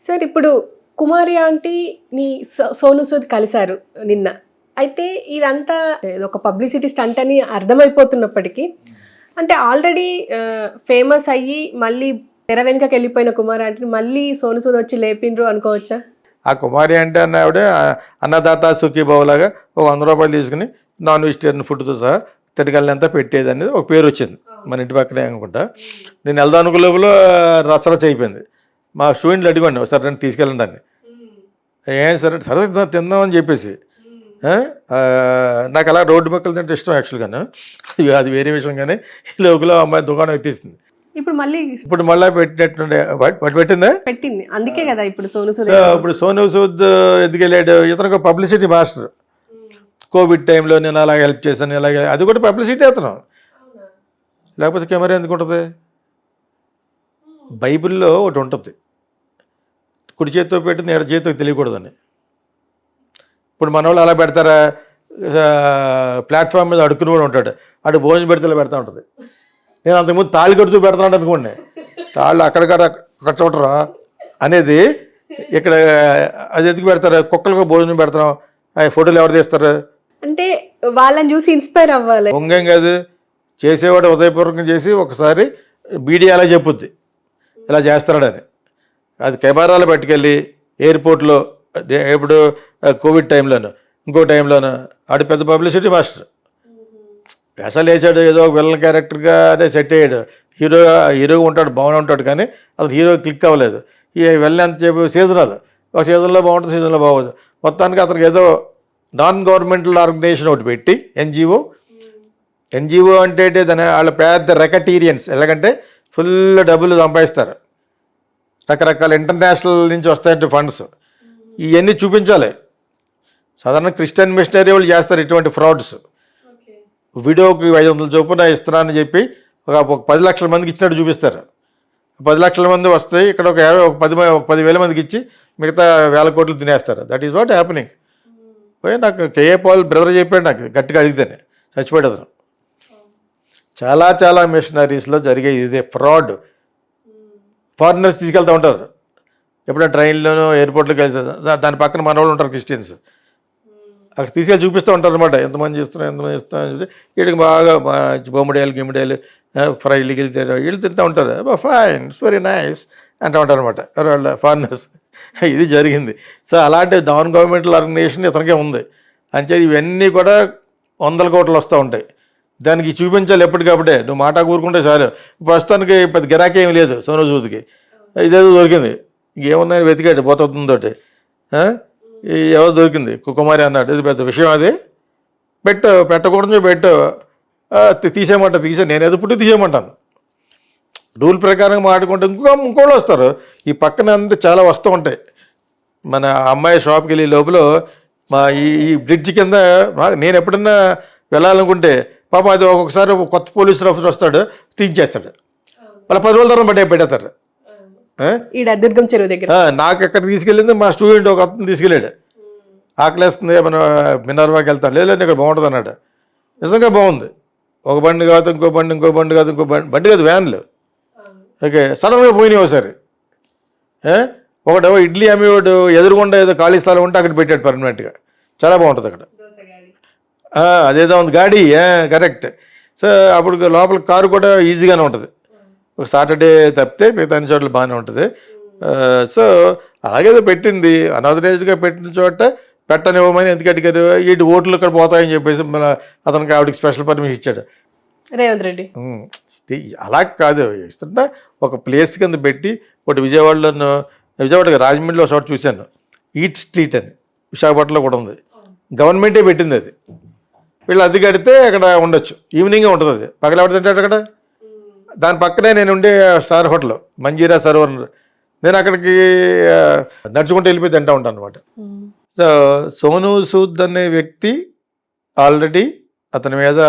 Sir ఇప్పుడు కుమారి ఆంటీని సోనూ సూద్ కలిసారు నిన్న. అయితే ఇదంతా ఏదో ఒక పబ్లిసిటీ స్టంట్ అని అర్థమైపోతున్నప్పటికీ అంటే ఆల్రెడీ ఫేమస్ అయ్యి మళ్ళీ తెర వెనుకకి వెళ్ళిపోయిన కుమారి ఆంటీని మళ్ళీ సోనూ సూద్ వచ్చి లేపిండ్రు అనుకోవచ్చా? ఆ కుమారి అంటే అన్న ఆవిడ అన్నదాత సుఖీభావులాగా ఒక 100 రూపాయలు తీసుకుని నాన్ వెజిటేరియన్ ఫుడ్తో సహా తిరగలంతా పెట్టేది అనేది ఒక పేరు వచ్చింది మన ఇంటి పక్కనే అనుకుంటా. నేను వెళ్దాం అనుకునే లోపల రచ్చరచ్చ అయిపోయింది. మా స్టూడెంట్లు అడిగాను ఒకసారి రండి తీసుకెళ్ళండి అని. ఏం సరే సరే తిందామని చెప్పేసి నాకు అలా రోడ్డు పక్కల తింటే ఇష్టం యాక్చువల్గాను. అది వేరే విషయం. కానీ ఈ లోపల అమ్మాయి దుకాణం ఎత్తేసింది. ఇప్పుడు మళ్ళీ పెట్టినట్టుండే పెట్టింది అందుకే కదా ఇప్పుడు సోనూ సూద్. సో ఇప్పుడు సోనూ సూద్ ఎందుకు వెళ్ళాడు? ఇతను పబ్లిసిటీ మాస్టర్. కోవిడ్ టైంలో నేను అలా హెల్ప్ చేశాను ఇలాగే, అది కూడా పబ్లిసిటీ అతను. లేకపోతే కెమెరా ఎందుకు ఉంటుంది? బైబిల్లో ఒకటి ఉంటుంది, కుడి చేతితో పెట్టింది ఎడ చేతితో తెలియకూడదని. ఇప్పుడు మన వాళ్ళు అలా పెడతారా? ప్లాట్ఫామ్ మీద అడుక్కుని కూడా ఉంటాడు, అటు భోజనం పెడితే పెడతా ఉంటుంది. నేను అంతకుముందు తాళి కడుతూ పెడతాను అనుకోండి, తాళ్ళు అక్కడ చూడరా అనేది. ఇక్కడ అది ఎందుకు పెడతారు? కుక్కలకు భోజనం పెడతాం, ఆ ఫోటోలు ఎవరు తీస్తారు? అంటే వాళ్ళని చూసి ఇన్స్పైర్ అవ్వాలి. పొంగం కాదు, చేసేవాడు ఉదయపూర్వకం చేసి ఒకసారి మీడియా అలా చెప్పుద్ది ఇలా చేస్తున్నాడని. అది కెమెరాలు పట్టుకెళ్ళి ఎయిర్పోర్ట్లో ఎప్పుడు కోవిడ్ టైంలోను ఇంకో టైంలోను ఆడు పెద్ద పబ్లిసిటీ మాస్టర్. అసలు వేసాడు ఏదో విలన్ క్యారెక్టర్గా అదే సెట్ అయ్యాడు. హీరోగా ఉంటాడు, బాగానే ఉంటాడు, కానీ అసలు హీరో క్లిక్ అవ్వలేదు. ఈ వెళ్ళి అంత చెప్పి సీజనల్, ఒక సీజన్లో బాగుంటుంది, సీజన్లో బాగోదు. మొత్తానికి అతనికి ఏదో నాన్ గవర్నమెంటల్ ఆర్గనైజేషన్ ఒకటి పెట్టి ఎన్జిఓ అంటే దాని వాళ్ళ పెద్ద రెకటీరియన్స్. ఎలాగంటే ఫుల్ డబ్బులు సంపాదిస్తారు, రకరకాల ఇంటర్నేషనల్ నుంచి వస్తాయంటే ఫండ్స్. ఇవన్నీ చూపించాలి. సాధారణ క్రిస్టియన్ మిషనరీ వాళ్ళు చేస్తారు ఇటువంటి ఫ్రాడ్స్. వీడియోకి 500 చొప్పున ఇస్తున్నానని చెప్పి ఒక 10 లక్షల మందికి ఇచ్చినట్టు చూపిస్తారు. 10 లక్షల మంది వస్తాయి, ఇక్కడ ఒక 10,000 మందికి ఇచ్చి మిగతా 1,000 కోట్లు తినేస్తారు. That is what happening. పోయి నాకు కేఏ పాల్ బ్రదర్ చెప్పాడు, నాకు గట్టిగా అడిగితేనే చచ్చిపోయాడు అతను. చాలా చాలా మిషనరీస్లో జరిగే ఇదే ఫ్రాడ్. ఫారినర్స్ తీసుకెళ్తూ ఉంటారు ఎప్పుడైనా ట్రైన్లోనూ ఎయిర్పోర్ట్లోకి వెళ్తారు, దాని పక్కన మన వాళ్ళు ఉంటారు క్రిస్టియన్స్, అక్కడ తీసుకెళ్ళి చూపిస్తూ ఉంటారు అనమాట. ఎంతమంది చేస్తున్నారని చూసి వీళ్ళకి బాగా బొమ్మడేలు గిమ్మడేలు ఫ్రైలు గిల్తారు, వీళ్ళు తింటూ ఉంటారు. ఫైన్, ఇట్స్ వెరీ నైస్ అంటూ ఉంటారు అనమాట వాళ్ళ ఫారినర్స్. ఇది జరిగింది. సో అలాంటి నాన్ గవర్నమెంటల్ ఆర్గనైజేషన్ ఇతనికే ఉంది. అంచేది ఇవన్నీ కూడా 100 కోట్లు వస్తూ ఉంటాయి. దానికి చూపించాలి ఎప్పటికప్పుడే. నువ్వు మాట కూరుకుంటే చాలు. ప్రస్తుతానికి పెద్ద గిరాకీ ఏమి లేదు సోనూ సూద్కి. ఇదేదో దొరికింది, ఇంకేముందని వెతికాడు పోతుందో ఎవరు దొరికింది, కుమారి అన్నాడు. ఇది పెద్ద విషయం, అది పెట్టకూడదు తీసేయమంట. నేను ఎదు పుట్టి తీసేయమంటాను. రూల్ ప్రకారం మాట్లాడుకుంటే ఇంకోళ్ళు వస్తారు. ఈ పక్కన అంతా చాలా వస్తూ ఉంటాయి. మన అమ్మాయి షాప్కి వెళ్ళే లోపల మా ఈ బ్రిడ్జ్ కింద నేను ఎప్పుడన్నా వెళ్ళాలనుకుంటే పాపం అది ఒక్కొక్కసారి కొత్త పోలీస్ ఆఫీసర్ వస్తాడు, తీయించేస్తాడు. వాళ్ళ 10 రోజుల తర్వాత పెట్టేస్తారు. నాకు ఎక్కడ తీసుకెళ్ళింది మా స్టూడెంట్ ఒక అతను తీసుకెళ్ళాడు. ఆకలేస్తుంది మన మినర్వాకి వెళ్తాడు, లేదు ఇక్కడ బాగుంటుంది అన్నాడు. నిజంగా బాగుంది. ఒక బండి కాదు ఇంకో బండి కాదు ఇంకో బండి కాదు, వ్యాన్లు. ఓకే, సడన్గా పోయినాయి ఒకసారి. ఒకటో ఇడ్లీ అమ్మేవాడు ఎదురుగుండా ఏదో ఖాళీ స్థలం ఉంటే అక్కడ పెట్టాడు పర్మనెంట్గా. చాలా బాగుంటుంది అక్కడ. అదేదో ఉంది గాడి, కరెక్ట్. సో అప్పుడు లోపల కారు కూడా ఈజీగానే ఉంటుంది. ఒక సాటర్డే తప్పితే మిగతా అన్ని చోట్ల బాగానే ఉంటుంది. సో అలాగేదో పెట్టింది, అనాథరైజ్డ్గా పెట్టిన చోట పెట్టనివ్వమని ఎందుకు అడిగారు? వీటి ఓట్లు ఇక్కడ పోతాయని చెప్పేసి మన అతనికి ఆవిడకి స్పెషల్ పర్మిషన్ ఇచ్చాడు రేవంత్ రెడ్డి. అలా కాదు, ఇస్తుంటే ఒక ప్లేస్ కింద పెట్టి ఒకటి విజయవాడ రాజమండ్రిలో ఒక చోట చూశాను, ఈట్ స్ట్రీట్ అని. విశాఖపట్నంలో కూడా ఉంది, గవర్నమెంటే పెట్టింది అది. వీళ్ళు అది కడితే అక్కడ ఉండొచ్చు, ఈవినింగే ఉంటుంది. అది పగల ఎవరు తింటాడు అక్కడ. దాని పక్కనే నేను ఉండే స్టార్ హోటల్ మంజీరా సరోవర్, నేను అక్కడికి నడుచుకుంటూ వెళ్ళిపోయి తింటూ ఉంటాను అనమాట. సో సోనూ సూద్ అనే వ్యక్తి ఆల్రెడీ అతని మీద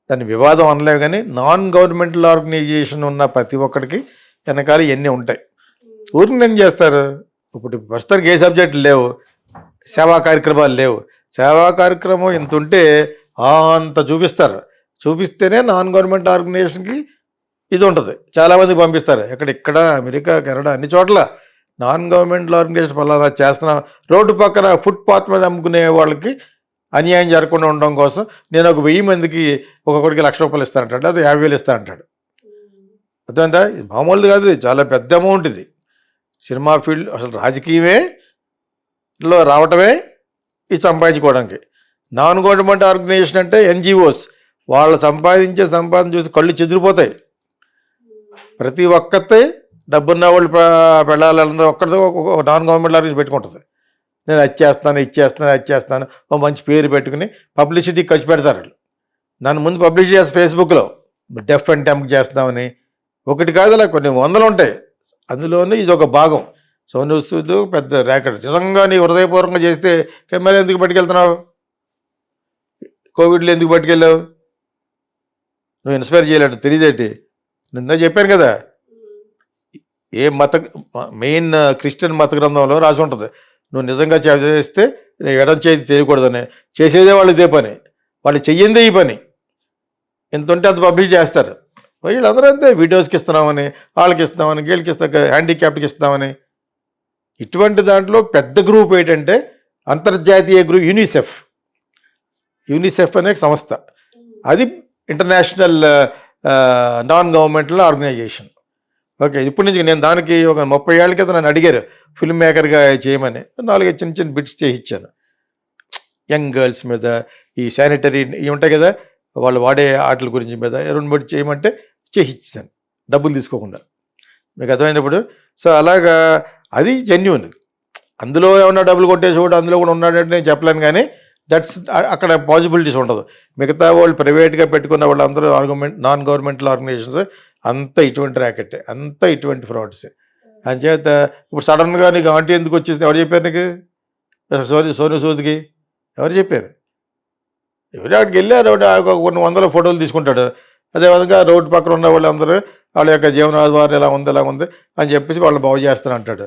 దాని వివాదం అనలేవు, కానీ నాన్ గవర్నమెంటల్ ఆర్గనైజేషన్ ఉన్న ప్రతి ఒక్కడికి వెనకాల ఇవన్నీ ఉంటాయి. ఊరికి నేను చేస్తారు. ఇప్పుడు ప్రస్తుతానికి ఏ సబ్జెక్టులు లేవు, సేవా కార్యక్రమాలు లేవు. సేవా కార్యక్రమం ఇంత ఉంటే అంత చూపిస్తేనే నాన్ గవర్నమెంట్ ఆర్గనైజేషన్కి ఇది ఉంటుంది. చాలామంది పంపిస్తారు, ఇక్కడ అమెరికా కెనడా అన్ని చోట్ల నాన్ గవర్నమెంట్ ఆర్గనైజేషన్ పలానా చేస్తున్నా, రోడ్డు పక్కన ఫుట్పాత్ మీద అమ్ముకునే వాళ్ళకి అన్యాయం జరగకుండా ఉండడం కోసం నేను ఒక 1000 మందికి ఒక్కొక్కడికి ₹1,00,000 ఇస్తానంటాడు, లేదా 50,000 ఇస్తానంటాడు. అర్థమైందా? ఇది మామూలుది కాదు, ఇది చాలా పెద్ద అమౌంట్. ఇది సినిమా ఫీల్డ్ అసలు రాజకీయమే లో రావటమే ఇది సంపాదించుకోవడానికి. నాన్ గవర్నమెంట్ ఆర్గనైజేషన్ అంటే ఎన్జిఓస్, వాళ్ళు సంపాదన చూసి కళ్ళు చెదిరిపోతాయి. ప్రతి ఒక్కతే డబ్బున్న వాళ్ళు పెళ్ళాలందరూ ఒక్కరితో ఒక నాన్ గవర్నమెంట్ ఆర్గనైజేషన్ పెట్టుకుంటుంది. నేను అది చేస్తాను ఓ మంచి పేరు పెట్టుకుని పబ్లిసిటీ ఖర్చు పెడతారు వాళ్ళు. నన్ను ముందు పబ్లిసిటీ చేస్తే ఫేస్బుక్లో డెఫ్ అండ్ టెంప్ చేస్తామని, ఒకటి కాదు అలా కొన్ని వందలు ఉంటాయి. అందులోనే ఇది ఒక భాగం. సోనూ సూద్ పెద్ద ర్యాకెట్. నిజంగా నీ హృదయపూర్వకంగా చేస్తే కెమెరా ఎందుకు పట్టుకెళ్తున్నావు? కోవిడ్లో ఎందుకు పట్టుకెళ్ళావు? నువ్వు ఇన్స్పైర్ చేయలేడు, తెలియదేంటి? నిన్న చెప్పాను కదా, ఏ మెయిన్ క్రిస్టియన్ మత గ్రంథంలో రాసి ఉంటుంది, నువ్వు నిజంగా చేస్తే ఎడం చేతి చేయకూడదని. చేసేదే వాళ్ళు ఇదే పని, వాళ్ళు చెయ్యిందే ఈ పని. ఎంత ఉంటే అంత పబ్లిష్ చేస్తారు. వీళ్ళందరూ అంతే, వీడియోస్కి ఇస్తున్నామని, వాళ్ళకి ఇస్తున్నామని, వీళ్ళకి ఇస్తాం, హ్యాండిక్యాప్కి ఇస్తున్నామని. ఇటువంటి దాంట్లో పెద్ద గ్రూప్ ఏంటంటే అంతర్జాతీయ గ్రూప్ యూనిసెఫ్ అనే సంస్థ. అది international non governmental organisation. Okay, ఇప్పటి నుంచి నేను దానికి ఒక 30 ఏళ్ళ క్రితం నన్ను అడిగారు ఫిల్మ్ మేకర్గా చేయమని. 4 చిన్న బిట్స్ చేసి ఇచ్చాను. యంగ్ గర్ల్స్ మీద, ఈ శానిటరీ ఇవి ఉంటాయి కదా, వాళ్ళు వాడే ఆటల గురించి మీద 2-3 చేయమంటే చేసి ఇచ్చాను, డబ్బులు తీసుకోకుండా. మీకు అర్థమైనప్పుడు. సో అలాగా అది జెన్యూన్. అందులో ఏమన్నా డబ్బులు కొట్టేసి కూడా అందులో కూడా ఉన్నాడంటే నేను చెప్పలేను, కానీ దట్స్ అక్కడ పాసిబిలిటీస్ ఉండదు. మిగతా వాళ్ళు ప్రైవేట్గా పెట్టుకున్న వాళ్ళందరూ నాన్ గవర్నమెంటల్ ఆర్గనైజేషన్స్ అంతా ఇటువంటి ర్యాకెట్, అంతా ఇటువంటి ఫ్రాడ్స్. అంచేత ఇప్పుడు సడన్గా నీకు ఆంటీ ఎందుకు వచ్చేసి ఎవరు చెప్పారు నీకు? సోనూ సూద్కి ఎవరు చెప్పారు? ఎవరు అక్కడికి వెళ్ళారు, కొన్ని వందల ఫోటోలు తీసుకుంటాడు. అదేవిధంగా రోడ్డు పక్కన ఉన్న వాళ్ళందరూ వాళ్ళ యొక్క జీవనాధారం ఎలా ఉంది అని చెప్పేసి వాళ్ళు బాగు చేస్తాను అంటాడు.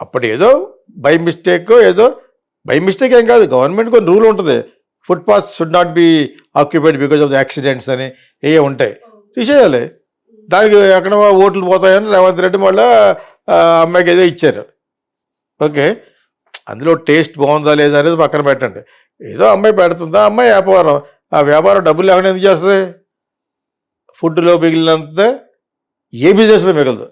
అప్పుడు ఏదో బై మిస్టేక్ ఏం కాదు, గవర్నమెంట్ కొన్ని రూల్ ఉంటుంది. Footpath should not be occupied because of the accidents అని ఏ ఉంటాయి, తీసేయాలి. దానికి ఎక్కడ ఓట్లు పోతాయని రేవంత్ రెడ్డి మళ్ళీ అమ్మాయికి ఏదో ఇచ్చారు. ఓకే, అందులో టేస్ట్ బాగుందా లేదా అనేది పక్కన పెట్టండి. ఏదో అమ్మాయి పెడుతుందా, అమ్మాయి వ్యాపారం, ఆ వ్యాపారం డబ్బులు లేకుండా ఎందుకు చేస్తుంది? ఫుడ్లో మిగిలినంత ఏ బిజినెస్లో మిగలదు.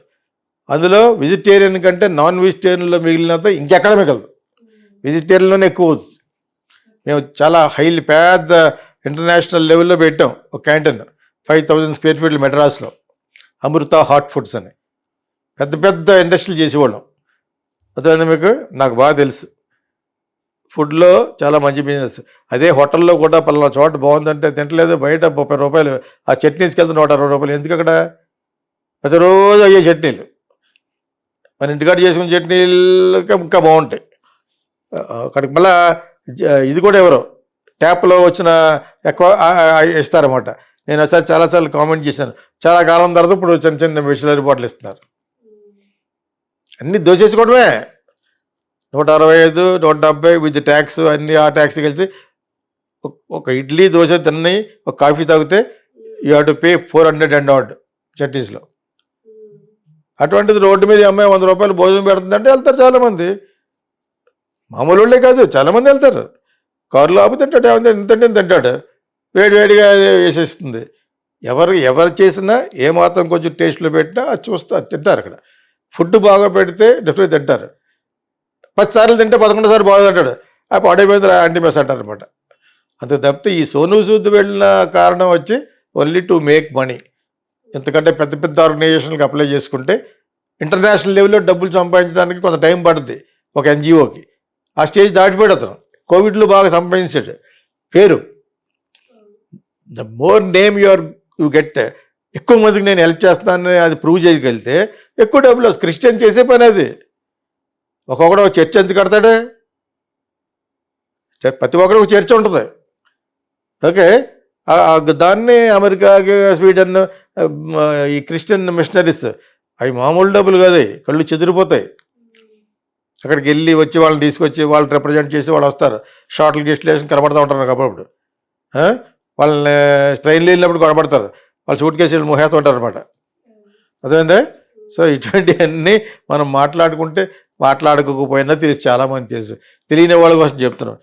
అందులో వెజిటేరియన్ కంటే నాన్ వెజిటేరియన్లో మిగిలినంత ఇంకెక్కడ మిగలదు. వెజిటేరియన్లోనే ఎక్కువ. మేము చాలా హైలీ పెద్ద ఇంటర్నేషనల్ లెవెల్లో పెట్టాం ఒక క్యాంటీన్, 5000 స్క్వేర్ ఫీట్లు మెడ్రాస్లో, అమృత హాట్ ఫుడ్స్ అని. పెద్ద పెద్ద ఇండస్ట్రీలు చేసేవాళ్ళం. అదే మీకు నాకు బాగా తెలుసు. ఫుడ్లో చాలా మంచి బిజినెస్. అదే హోటల్లో కూడా పలానా చోట బాగుందంటే తింటలేదు, బయట 30 రూపాయలు, ఆ చట్నీస్కి వెళ్తే 160 రూపాయలు. ఎందుకు అక్కడ? ప్రతిరోజు అయ్యే చట్నీలు, మన ఇంటికాడ చేసుకున్న చట్నీలు ఇంకా బాగుంటాయి. అక్కడికి మళ్ళా ఇది కూడా ఎవరో ట్యాప్లో వచ్చిన ఎక్కువ ఇస్తారన్నమాట. నేను ఒకసారి చాలాసార్లు కామెంట్ చేశాను, చాలా కాలం తర్వాత ఇప్పుడు చిన్న బిస్లరీ బాటిల్ ఇస్తున్నారు. అన్నీ దోచేసుకోవడమే. 165, 170 విత్ ట్యాక్స్ అన్నీ, ఆ ట్యాక్స్ కలిసి ఒక ఇడ్లీ దోశ తిన్నాయి, ఒక కాఫీ తాగితే you have to pay 400 and odd చట్నీస్లో. అటువంటిది రోడ్డు మీద అమ్మాయి 100 రూపాయలు భోజనం పెడుతుందంటే వెళ్తారు చాలామంది. మామూలు వాళ్ళే కాదు, చాలామంది వెళ్తారు. కారులో ఆపు తింటాడు, ఇంతంటే తింటాడు, వేడివేడిగా వేసేస్తుంది. ఎవరు చేసినా ఏమాత్రం కొంచెం టేస్ట్లో పెట్టినా అది చూస్తారు, తింటారు. అక్కడ ఫుడ్ బాగా పెడితే డెఫినెట్గా తింటారు. 10 సార్లు తింటే 11వ సారి బాగుంటాడు, ఆ పాడైపోయింది యాంటీ మెస్ అంటారు అనమాట. అంత తప్పితే ఈ సోనూ సూద్ వెళ్ళిన కారణం వచ్చి ఓన్లీ టు మేక్ మనీ. ఎందుకంటే పెద్ద పెద్ద ఆర్గనైజేషన్కి అప్లై చేసుకుంటే ఇంటర్నేషనల్ లెవెల్లో డబ్బులు సంపాదించడానికి కొంత టైం పడుతుంది ఒక ఎన్జిఓకి. ఆ స్టేజ్ దాటిపోయాడు అతను. కోవిడ్లో బాగా సంపాదించాడు పేరు. The more name you get, ఎక్కువ మందికి నేను హెల్ప్ చేస్తానని అది ప్రూవ్ చేయగలిగితే ఎక్కువ డబ్బులు. క్రిస్టియన్ చేసే పని అది. ఒక్కొక్కడు ఒక చర్చ్ ఎంత కడతాడు? ప్రతి ఒక్కరు ఒక చర్చ్ ఉంటుంది. ఓకే, దాన్ని అమెరికాకి, స్వీడన్, ఈ క్రిస్టియన్ మిషనరీస్, అవి మామూలు డబ్బులు కాదు, కళ్ళు చెదిరిపోతాయి. అక్కడికి వెళ్ళి వచ్చి వాళ్ళని తీసుకొచ్చి వాళ్ళు రిప్రజెంట్ చేసి వాళ్ళు వస్తారు. షార్ట్లు గెస్ట్లు వేసి కనబడుతూ ఉంటారు నాకు అప్పుడప్పుడు. వాళ్ళని ట్రైన్లో వెళ్ళినప్పుడు కనబడతారు. వాళ్ళు సూట్ కేసులు మోహేస్తూ ఉంటారు అనమాట. అదేంటే సో ఇటువంటివన్నీ మనం మాట్లాడుకుంటే మాట్లాడుకోకపోయినా తెలుసు, చాలామంది తెలుసు, తెలియని వాళ్ళ కోసం చెప్తున్నాం.